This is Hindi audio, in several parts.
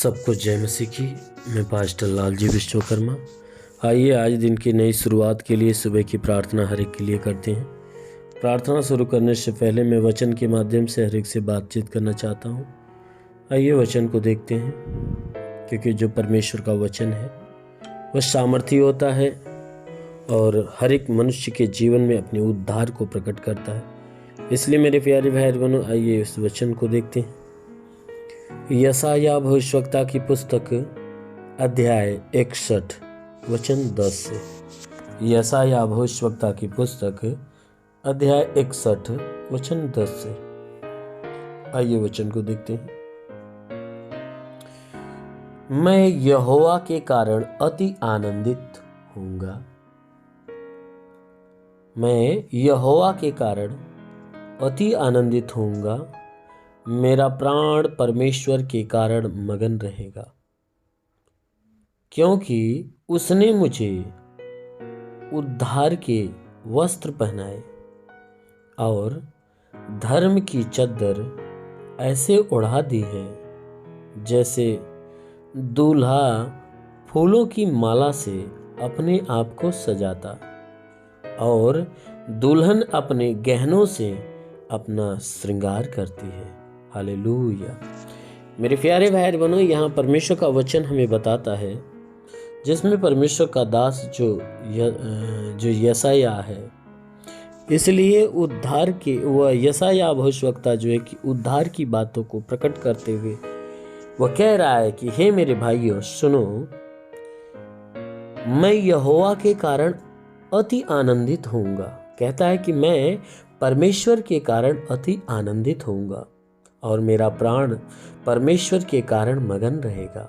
सबको जय मसीह की। मैं पास्टर लालजी विश्वकर्मा। आइए आज दिन की नई शुरुआत के लिए सुबह की प्रार्थना हर एक के लिए करते हैं। प्रार्थना शुरू करने से पहले मैं वचन के माध्यम से हर एक से बातचीत करना चाहता हूँ। आइए वचन को देखते हैं, क्योंकि जो परमेश्वर का वचन है वह सामर्थी होता है और हर एक मनुष्य के जीवन में अपने उद्धार को प्रकट करता है। इसलिए मेरे प्यारे भाई बहनों, आइए इस वचन को देखते हैं। यशायाह भविष्यवक्ता की पुस्तक अध्याय 61 वचन 10 से। यशायाह भविष्यवक्ता की पुस्तक अध्याय 61 वचन 10 से। आइए वचन को देखते हैं। मैं यहोवा के कारण अति आनंदित होऊंगा। मैं यहोवा के कारण अति आनंदित होऊंगा। मेरा प्राण परमेश्वर के कारण मगन रहेगा, क्योंकि उसने मुझे उद्धार के वस्त्र पहनाए और धर्म की चद्दर ऐसे ओढ़ा दी है जैसे दूल्हा फूलों की माला से अपने आप को सजाता और दुल्हन अपने गहनों से अपना श्रृंगार करती है। हालेलुया। मेरे प्यारे भाई बहनों, यहाँ परमेश्वर का वचन हमें बताता है, जिसमें परमेश्वर का दास जो यशायाह है, इसलिए उद्धार के वह यशायाह भविष्यवक्ता जो है कि उद्धार की बातों को प्रकट करते हुए वह कह रहा है कि हे मेरे भाइयों सुनो, मैं यहोवा के कारण अति आनंदित होऊंगा। कहता है कि मैं परमेश्वर के कारण अति आनंदित होऊंगा और मेरा प्राण परमेश्वर के कारण मगन रहेगा।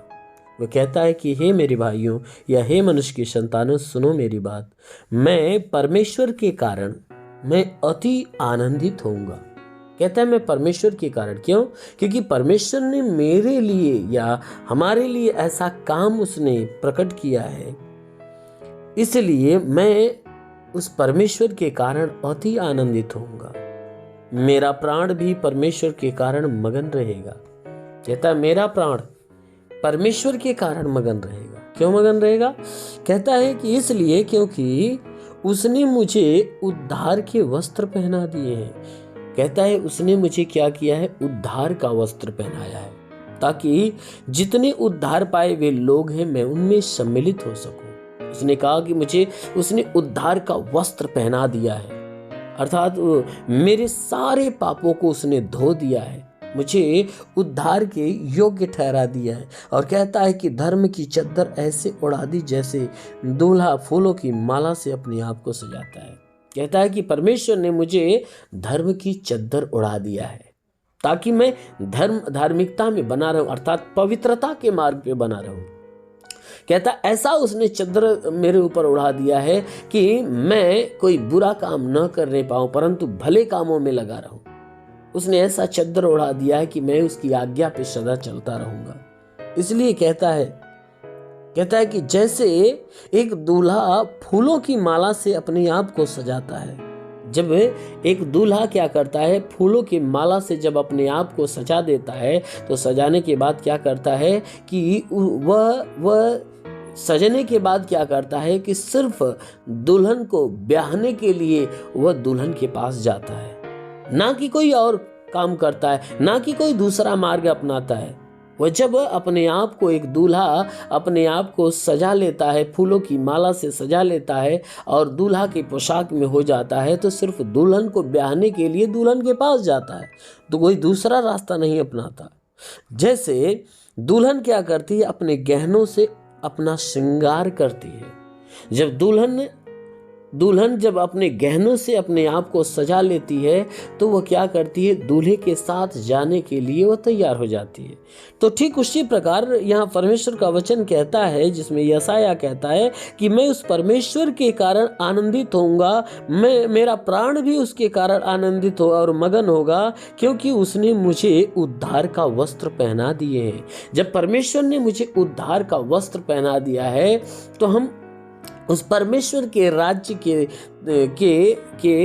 वो कहता है कि हे मेरे भाइयों या हे मनुष्य की संतानों, सुनो मेरी बात। मैं परमेश्वर के कारण मैं अति आनंदित होऊंगा। कहता है मैं परमेश्वर के कारण। क्यों? क्योंकि परमेश्वर ने मेरे लिए या हमारे लिए ऐसा काम उसने प्रकट किया है, इसलिए मैं उस परमेश्वर के कारण अति आनंदित होऊंगा। मेरा प्राण भी परमेश्वर के कारण मगन रहेगा। कहता है मेरा प्राण परमेश्वर के कारण मगन रहेगा। क्यों मगन रहेगा? कहता है कि इसलिए क्योंकि उसने मुझे उद्धार के वस्त्र पहना दिए हैं। कहता है उसने मुझे क्या किया है? उद्धार का वस्त्र पहनाया है, ताकि जितने उद्धार पाए वे लोग हैं मैं उनमें सम्मिलित हो सकूं। उसने कहा कि मुझे उसने उद्धार का वस्त्र पहना दिया है, अर्थात मेरे सारे पापों को उसने धो दिया है, मुझे उद्धार के योग्य ठहरा दिया है। और कहता है कि धर्म की चद्दर ऐसे उड़ा दी जैसे दूल्हा फूलों की माला से अपने आप को सजाता है। कहता है कि परमेश्वर ने मुझे धर्म की चद्दर उड़ा दिया है, ताकि मैं धार्मिकता में बना रहूं, अर्थात पवित्रता के मार्ग पे बना रहूं। कहता ऐसा उसने चद्दर मेरे ऊपर उड़ा दिया है कि मैं कोई बुरा काम न करने पाऊं, परंतु भले कामों में लगा रहूं। उसने ऐसा चद्दर उड़ा दिया है कि मैं उसकी आज्ञा पे सदा चलता रहूंगा। इसलिए कहता है कि जैसे एक दूल्हा फूलों की माला से अपने आप को सजाता है। जब एक दूल्हा क्या करता है? फूलों की माला से जब अपने आप को सजा देता है, तो सजाने के बाद क्या करता है कि वह सजने के बाद क्या करता है कि सिर्फ दुल्हन को ब्याहने के लिए वह दुल्हन के पास जाता है, ना कि कोई और काम करता है, ना कि कोई दूसरा मार्ग अपनाता है। वह जब अपने आप को एक दूल्हा अपने आप को सजा लेता है, फूलों की माला से सजा लेता है और दूल्हा की पोशाक में हो जाता है, तो सिर्फ दुल्हन को ब्याहने के लिए दुल्हन के पास जाता है, तो कोई दूसरा रास्ता नहीं अपनाता। जैसे दुल्हन क्या करती है? अपने गहनों से अपना श्रृंगार करती है। जब दुल्हन जब अपने गहनों से अपने आप को सजा लेती है, तो वह क्या करती है? दूल्हे के साथ जाने के लिए वह तैयार हो जाती है। तो ठीक उसी प्रकार यहाँ परमेश्वर का वचन कहता है, जिसमें यशायाह कहता है कि मैं उस परमेश्वर के कारण आनंदित होऊंगा, मेरा प्राण भी उसके कारण आनंदित होगा और मगन होगा, क्योंकि उसने मुझे उद्धार का वस्त्र पहना दिए हैं। जब परमेश्वर ने मुझे उद्धार का वस्त्र पहना दिया है, तो हम उस परमेश्वर के राज्य के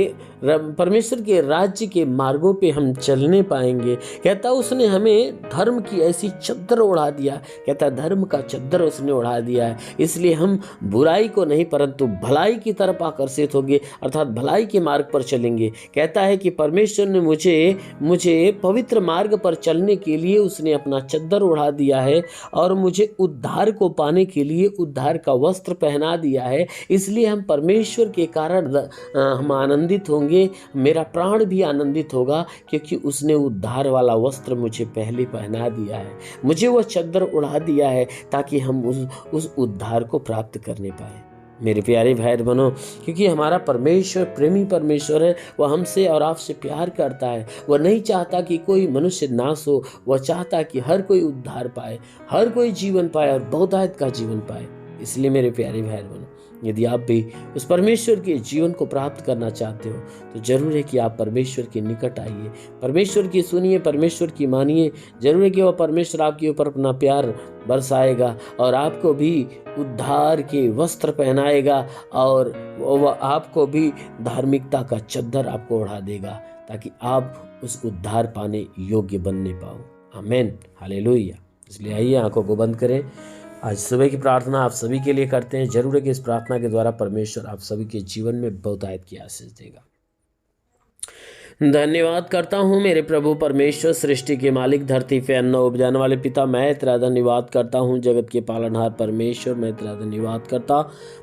परमेश्वर के राज्य के मार्गों पे हम चलने पाएंगे। कहता उसने हमें धर्म की ऐसी चद्दर ओढ़ा दिया, कहता धर्म का चद्दर उसने ओढ़ा दिया है, इसलिए हम बुराई को नहीं परंतु भलाई की तरफ आकर्षित होंगे, अर्थात भलाई के मार्ग पर चलेंगे। कहता है कि परमेश्वर ने मुझे पवित्र मार्ग पर चलने के लिए उसने अपना चद्दर ओढ़ा दिया है और मुझे उद्धार को पाने के लिए उद्धार का वस्त्र पहना दिया है। इसलिए हम परमेश्वर के कारण हम आनंदित होंगे, मेरा प्राण भी आनंदित होगा, क्योंकि उसने उद्धार वाला वस्त्र मुझे पहले पहना दिया है, मुझे वो चद्दर उड़ा दिया है ताकि हम उस उद्धार को प्राप्त करने पाए। मेरे प्यारे भाई बहनों, क्योंकि हमारा परमेश्वर प्रेमी परमेश्वर है, वह हमसे और आपसे प्यार करता है। वह नहीं चाहता कि कोई मनुष्य नाश हो, वह चाहता कि हर कोई उद्धार पाए, हर कोई जीवन पाए और बहुतायत का जीवन पाए। इसलिए मेरे प्यारे भाई बहनों, यदि आप भी उस परमेश्वर के जीवन को प्राप्त करना चाहते हो तो जरूर है कि आप परमेश्वर के निकट आइए, परमेश्वर की सुनिए, परमेश्वर की मानिए। जरूर है कि वह परमेश्वर आपके ऊपर अपना प्यार बरसाएगा और आपको भी उद्धार के वस्त्र पहनाएगा और वह आपको भी धार्मिकता का चद्दर आपको ओढ़ा देगा ताकि आप उस उद्धार पाने योग्य बनने पाओ। आमीन, हालेलुया। इसलिए आइए आंखों को बंद करें। आज सुबह की प्रार्थना आप सभी के लिए करते हैं। जरूर है कि इस प्रार्थना के द्वारा परमेश्वर आप सभी के जीवन में बहुतायत की आशीष देगा। धन्यवाद करता हूँ मेरे प्रभु परमेश्वर, सृष्टि के मालिक, धरती पे अन्न उपजाने वाले पिता, मैं तेरा धन्यवाद करता हूँ। जगत के पालनहार परमेश्वर, मैं तेरा धन्यवाद करता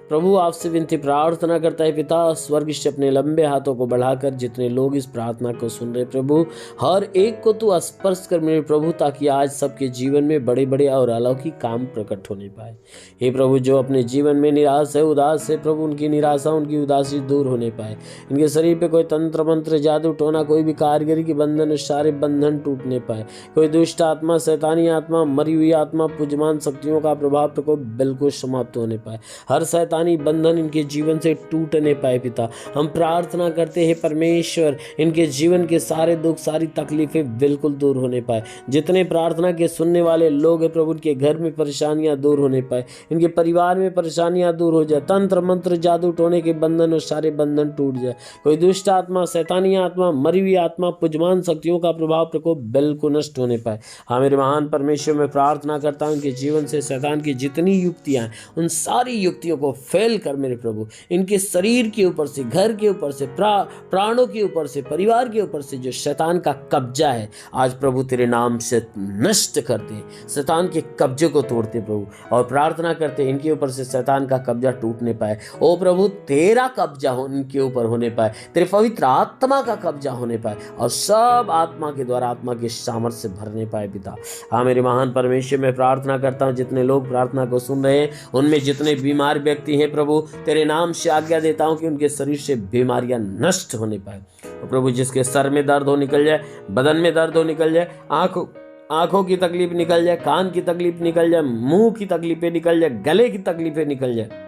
प्रभु। आपसे विनती प्रार्थना करता है पिता, स्वर्ग से अपने लंबे हाथों को बढ़ाकर जितने लोग इस प्रार्थना को सुन रहे प्रभु, हर एक को तू स्पर्श कर मेरे प्रभु, ताकि आज सबके जीवन में बड़े बड़े और अलौकिक काम प्रकट होने पाए। हे प्रभु, जो अपने जीवन में निराश है, उदास है प्रभु, उनकी निराशा, उनकी उदासी दूर होने पाए। इनके शरीर पे कोई तंत्र मंत्र, जादू टोना, कोई भी कारीगरी के बंधन, सारे बंधन टूटने पाए। कोई दुष्ट आत्मा, शैतानी आत्मा, मरी हुई आत्मा, पुजमान शक्तियों का प्रभाव प्रकोप बिल्कुल समाप्त होने पाए। हर शैतानी बंधन इनके जीवन से टूटने पाए पिता। हम प्रार्थना करते हैं परमेश्वर, इनके जीवन के सारे दुख, सारी तकलीफें बिल्कुल दूर होने पाए। जितने प्रार्थना के सुनने वाले लोग हैं प्रभु, इनके घर में परेशानियां दूर होने पाए, इनके परिवार में परेशानियां दूर हो जाए। तंत्र मंत्र, जादू टोने के बंधन और सारे बंधन टूट जाए। कोई दुष्ट आत्मा, शैतानी आत्मा, मरी हुई आत्मा, पुजमान शक्तियों का प्रभाव प्रकोप बिल्कुल नष्ट होने पाए। हाँ मेरे महान परमेश्वर, मैं प्रार्थना करता हूँ कि जीवन से शैतान की जितनी युक्तियां, उन सारी युक्तियों को फेल कर मेरे प्रभु, इनके शरीर के ऊपर से, घर के ऊपर से, प्राणों के ऊपर से, परिवार के ऊपर से जो शैतान का कब्जा है, आज प्रभु तेरे नाम से नष्ट कर दे। शैतान के कब्जे को तोड़ते प्रभु, और प्रार्थना करते इनके ऊपर से शैतान का कब्जा टूटने पाए। ओ प्रभु, तेरा कब्जा हो इनके ऊपर होने पाए, तेरे पवित्र आत्मा का कब्जा होने पाए और सब आत्मा के द्वारा आत्मा के सामर्थ्य से भरने पाए पिता। हाँ मेरे महान परमेश्वर, मैं प्रार्थना करता हूँ जितने लोग प्रार्थना को सुन रहे हैं, उनमें जितने बीमार व्यक्ति हैं प्रभु, तेरे नाम से आज्ञा देता हूं कि उनके शरीर से बीमारियां नष्ट होने पाए। तो प्रभु, जिसके सर में दर्द हो निकल जाए, बदन में दर्द हो निकल जाए, आंखों की तकलीफ निकल जाए, कान की तकलीफ निकल जाए, मुंह की तकलीफें निकल जाए, गले की तकलीफें निकल जाए,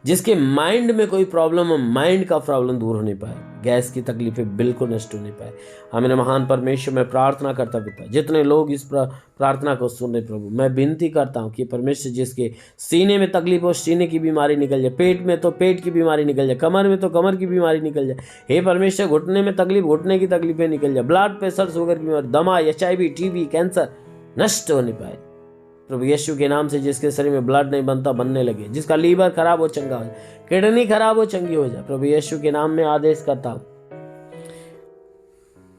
जिसके माइंड में कोई प्रॉब्लम हो, माइंड का प्रॉब्लम दूर होने पाए, गैस की तकलीफें बिल्कुल नष्ट होने पाए। हमें महान परमेश्वर, मैं प्रार्थना करता पिता, जितने लोग इस प्रार्थना को सुन रहे प्रभु, मैं विनती करता हूँ कि परमेश्वर, जिसके सीने में तकलीफ हो, सीने की बीमारी निकल जाए, पेट में तो पेट की बीमारी निकल जाए, कमर में तो कमर की बीमारी निकल जाए। हे परमेश्वर, घुटने में तकलीफ, घुटने की तकलीफें निकल जाए, ब्लड प्रेशर, शुगर की बीमारी, दमा, HIV, TB, कैंसर नष्ट होने पाए प्रभु यीशु के नाम से। जिसके शरीर में ब्लड नहीं बनता, बनने लगे, जिसका लीवर खराब हो चंगा हो जाए, किडनी खराब हो चंगी हो जाए, प्रभु यीशु के नाम में आदेश करता हूं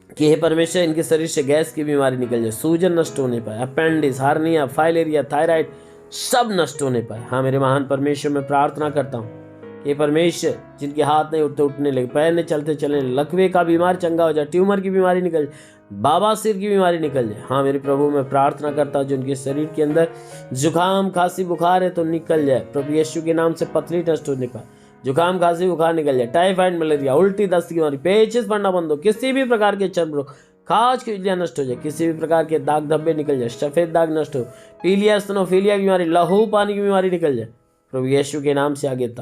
कि हे परमेश्वर, इनके शरीर से गैस की बीमारी निकल जाए, सूजन नष्ट होने पाए, अपेंडिक्स, हार्निया, फाइलेरिया, थायराइड सब नष्ट होने पाए। हाँ मेरे महान परमेश्वर, मैं प्रार्थना करता हूँ कि परमेश्वर, जिनके हाथ नहीं उठते उठने लगे, पैर नहीं चलते चलने, लकवे का बीमार चंगा हो जाए, ट्यूमर की बीमारी निकल जाए, बाबासीर की बीमारी निकल जाए। हाँ मेरे प्रभु, मैं प्रार्थना करता हूँ जिनके शरीर के अंदर जुकाम, खांसी, बुखार है तो निकल जाए प्रभु यीशु के नाम से। पथरी नष्ट होने पाए, जुकाम, खांसी, बुखार निकल जाए, टाइफाइड, मलेरिया, उल्टी, दस्त की बीमारी, पेचिस पड़ना बंद हो, किसी भी प्रकार के चर्म रोग, खाज की उजलियां नष्ट हो जाए, किसी भी प्रकार के दाग धब्बे निकल जाए, सफेद दाग नष्ट हो, पीलिया, स्तनोफीलिया की बीमारी, लहू पानी की बीमारी निकल जाए प्रभु यीशु के नाम से। आगे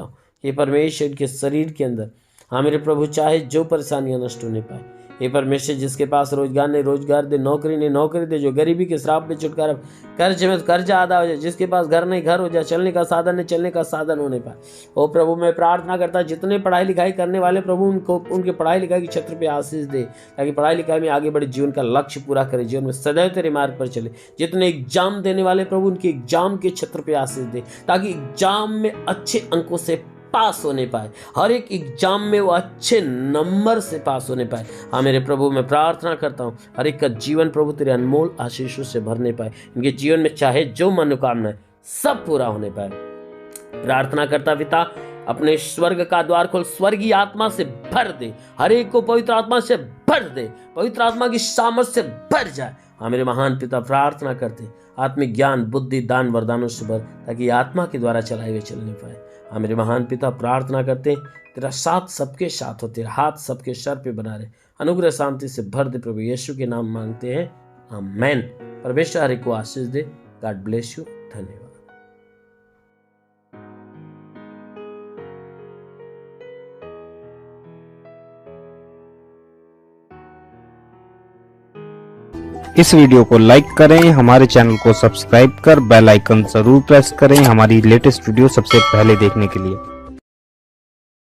ये परमेश्वर के शरीर के अंदर, हाँ मेरे प्रभु, चाहे जो परेशानियां नष्ट होने पाए, हे परमेश्वर, जिसके पास रोजगार नहीं रोजगार दे, नौकरी नहीं नौकरी दे, जो गरीबी के श्राप में छुटकारा, कर्ज में कर्जा आधा हो जाए, जिसके पास घर नहीं घर हो जाए, चलने का साधन नहीं चलने का साधन होने पाए। ओ प्रभु, मैं प्रार्थना करता जितने पढ़ाई लिखाई करने वाले प्रभु, उनको उनके पढ़ाई लिखाई के क्षेत्र पे आशीष दे, ताकि पढ़ाई लिखाई में आगे बढ़े, जीवन का लक्ष्य पूरा करे, जीवन में सदैव तेरे मार्ग पर चले। जितने एग्जाम देने वाले प्रभु, उनके एग्जाम के क्षेत्र पे आशीष दे, ताकि एग्जाम में अच्छे अंकों से पास होने पाए, हर एक एग्जाम में वो अच्छे नंबर से पास होने पाए। हाँ मेरे प्रभु, मैं प्रार्थना करता हूँ हर एक का जीवन प्रभु तेरे अनमोल आशीषों से भरने पाए, इनके जीवन में चाहे जो मनोकामना है सब पूरा होने पाए। प्रार्थना करता पिता, अपने स्वर्ग का द्वार खोल, स्वर्गीय आत्मा से भर दे, हर एक को पवित्र आत्मा से भर दे, पवित्र आत्मा की सामर्थ से भर जाए। हाँ मेरे महान पिता, प्रार्थना करते आत्मिक ज्ञान बुद्धि दान वरदानों से भर, ताकि आत्मा के द्वारा चलाए हुए चलने पाए। हाँ मेरे महान पिता, प्रार्थना करते तेरा साथ सबके साथ हो, तेरा हाथ सबके सर पे बना रहे, अनुग्रह शांति से भर दे। प्रभु यीशु के नाम मांगते हैं, आमेन। परमेश्वर हर एक को आशीष दे। God bless you. धन्यवाद। इस वीडियो को लाइक करें, हमारे चैनल को सब्सक्राइब कर बेल आइकन जरूर प्रेस करें हमारी लेटेस्ट वीडियो सबसे पहले देखने के लिए।